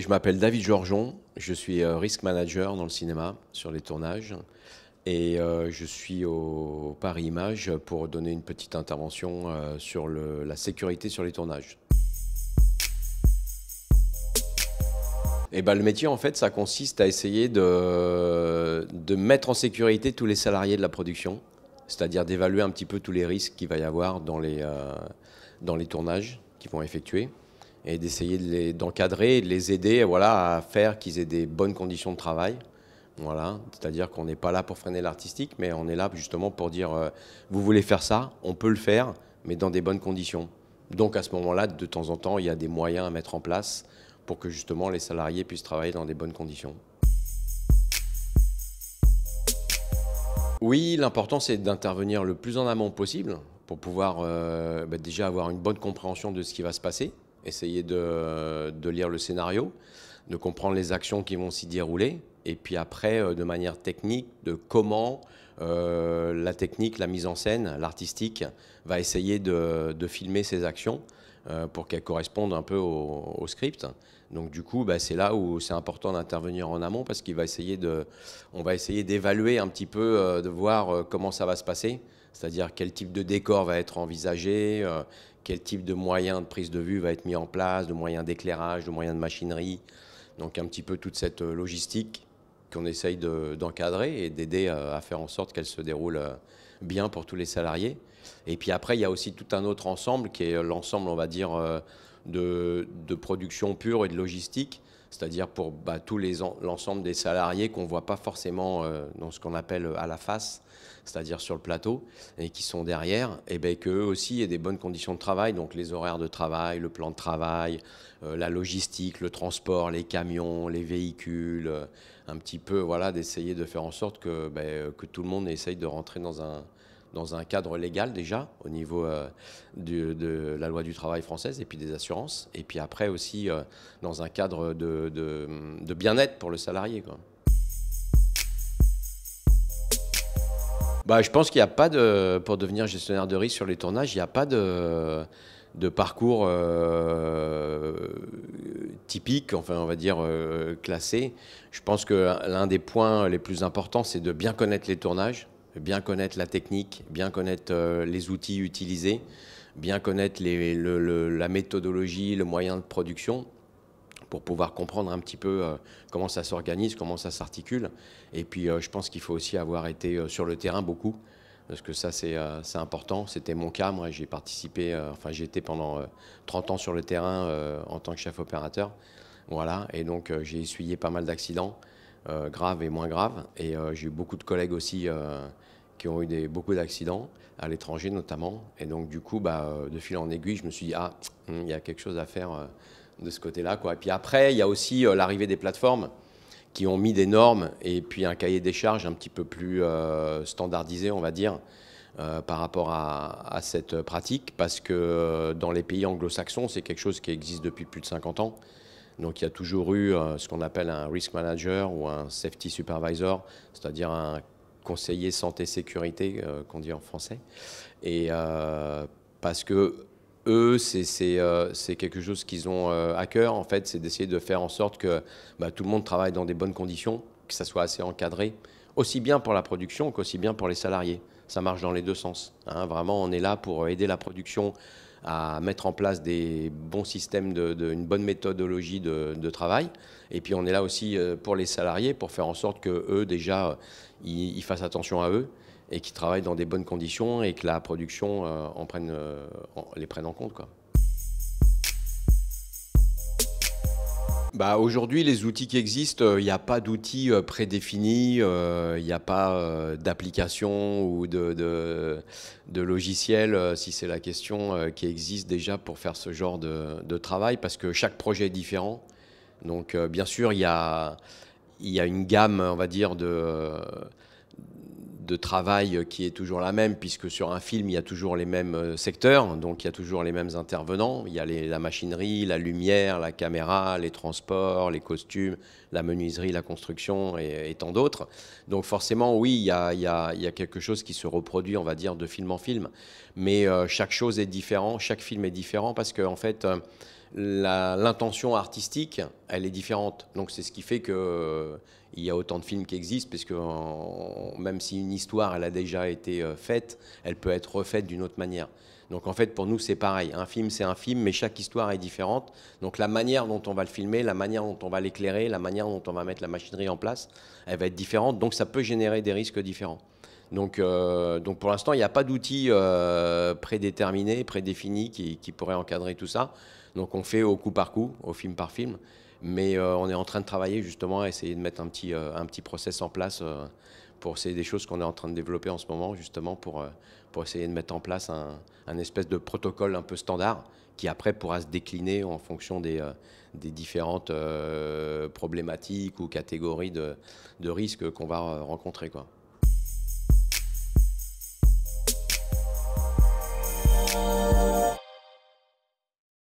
Je m'appelle David Georgeon, je suis risk manager dans le cinéma sur les tournages et je suis au Paris Images pour donner une petite intervention sur la sécurité sur les tournages. Et ben, le métier, en fait, ça consiste à essayer de mettre en sécurité tous les salariés de la production, c'est-à-dire d'évaluer un petit peu tous les risques qu'il va y avoir dans les tournages qu'ils vont effectuer et d'essayer d'encadrer et de les aider, voilà, à faire qu'ils aient des bonnes conditions de travail. Voilà, c'est-à-dire qu'on n'est pas là pour freiner l'artistique, mais on est là justement pour dire vous voulez faire ça, on peut le faire, mais dans des bonnes conditions. Donc à ce moment-là, de temps en temps, il y a des moyens à mettre en place pour que justement les salariés puissent travailler dans des bonnes conditions. Oui, l'important c'est d'intervenir le plus en amont possible pour pouvoir déjà avoir une bonne compréhension de ce qui va se passer, essayer de lire le scénario, de comprendre les actions qui vont s'y dérouler, et puis après, de manière technique, de comment la technique, la mise en scène, l'artistique va essayer de filmer ces actions pour qu'elles correspondent un peu au script. Donc du coup, c'est là où c'est important d'intervenir en amont parce qu'on va essayer d'évaluer un petit peu, de voir comment ça va se passer, c'est-à-dire quel type de décor va être envisagé, quel type de moyens de prise de vue va être mis en place, de moyens d'éclairage, de moyens de machinerie. Donc un petit peu toute cette logistique qu'on essaye d'encadrer et d'aider à faire en sorte qu'elle se déroule bien pour tous les salariés. Et puis après, il y a aussi tout un autre ensemble qui est l'ensemble, on va dire, de production pure et de logistique, c'est-à-dire pour tout l'ensemble des salariés qu'on ne voit pas forcément dans ce qu'on appelle à la face, c'est-à-dire sur le plateau, et qui sont derrière, et qu'eux aussi aient des bonnes conditions de travail, donc les horaires de travail, le plan de travail, la logistique, le transport, les camions, les véhicules, un petit peu, voilà, d'essayer de faire en sorte que tout le monde essaye de rentrer dans un cadre légal déjà, au niveau de la loi du travail française et puis des assurances, et puis après aussi dans un cadre de bien-être pour le salarié, quoi. Je pense qu'il n'y a pas pour devenir gestionnaire de risque sur les tournages, il n'y a pas de parcours typique, enfin on va dire classé. Je pense que l'un des points les plus importants, c'est de bien connaître les tournages, bien connaître la technique, bien connaître les outils utilisés, bien connaître la méthodologie, le moyen de production, pour pouvoir comprendre un petit peu comment ça s'organise, comment ça s'articule. Et puis je pense qu'il faut aussi avoir été sur le terrain beaucoup, parce que ça c'est important. C'était mon cas, moi j'ai participé, j'ai été pendant 30 ans sur le terrain en tant que chef opérateur. Voilà, et donc j'ai essuyé pas mal d'accidents, graves et moins graves. Et j'ai eu beaucoup de collègues aussi qui ont eu beaucoup d'accidents, à l'étranger notamment. Et donc du coup, de fil en aiguille, je me suis dit, il y a quelque chose à faire de ce côté-là, quoi. Et puis après, il y a aussi l'arrivée des plateformes qui ont mis des normes et puis un cahier des charges un petit peu plus standardisé, on va dire, par rapport à cette pratique, parce que dans les pays anglo-saxons, c'est quelque chose qui existe depuis plus de 50 ans. Donc il y a toujours eu ce qu'on appelle un risk manager ou un safety supervisor, c'est-à-dire un conseiller santé-sécurité, qu'on dit en français. Et parce que eux, c'est quelque chose qu'ils ont à cœur, en fait, c'est d'essayer de faire en sorte que tout le monde travaille dans des bonnes conditions, que ça soit assez encadré, aussi bien pour la production qu'aussi bien pour les salariés. Ça marche dans les deux sens, hein. Vraiment, on est là pour aider la production à mettre en place des bons systèmes, une bonne méthodologie de travail. Et puis on est là aussi pour les salariés, pour faire en sorte qu'eux, déjà, ils fassent attention à eux et qu'ils travaillent dans des bonnes conditions et que la production les prenne en compte, quoi. Aujourd'hui, les outils qui existent, il n'y a pas d'outils prédéfinis, il n'y a pas d'application ou de logiciel, si c'est la question, qui existe déjà pour faire ce genre de travail, parce que chaque projet est différent. Donc, bien sûr, il y a une gamme, on va dire, de travail qui est toujours la même, puisque sur un film, il y a toujours les mêmes secteurs, donc il y a toujours les mêmes intervenants. Il y a la machinerie, la lumière, la caméra, les transports, les costumes, la menuiserie, la construction et tant d'autres. Donc forcément, oui, il y a quelque chose qui se reproduit, on va dire, de film en film. Mais chaque chose est différente, chaque film est différent, parce qu'en fait, l'intention artistique, elle est différente. Donc c'est ce qui fait que il y a autant de films qui existent, parce que même si une histoire elle a déjà été faite, elle peut être refaite d'une autre manière. Donc en fait pour nous c'est pareil, un film c'est un film, mais chaque histoire est différente. Donc la manière dont on va le filmer, la manière dont on va l'éclairer, la manière dont on va mettre la machinerie en place, elle va être différente. Donc ça peut générer des risques différents. Donc pour l'instant, il n'y a pas d'outils prédéterminés, prédéfinis qui pourraient encadrer tout ça. Donc on fait au coup par coup, au film par film. Mais on est en train de travailler justement à essayer de mettre un petit process en place pour essayer des choses qu'on est en train de développer en ce moment, justement pour essayer de mettre en place un espèce de protocole un peu standard qui après pourra se décliner en fonction des différentes problématiques ou catégories de risques qu'on va rencontrer, quoi.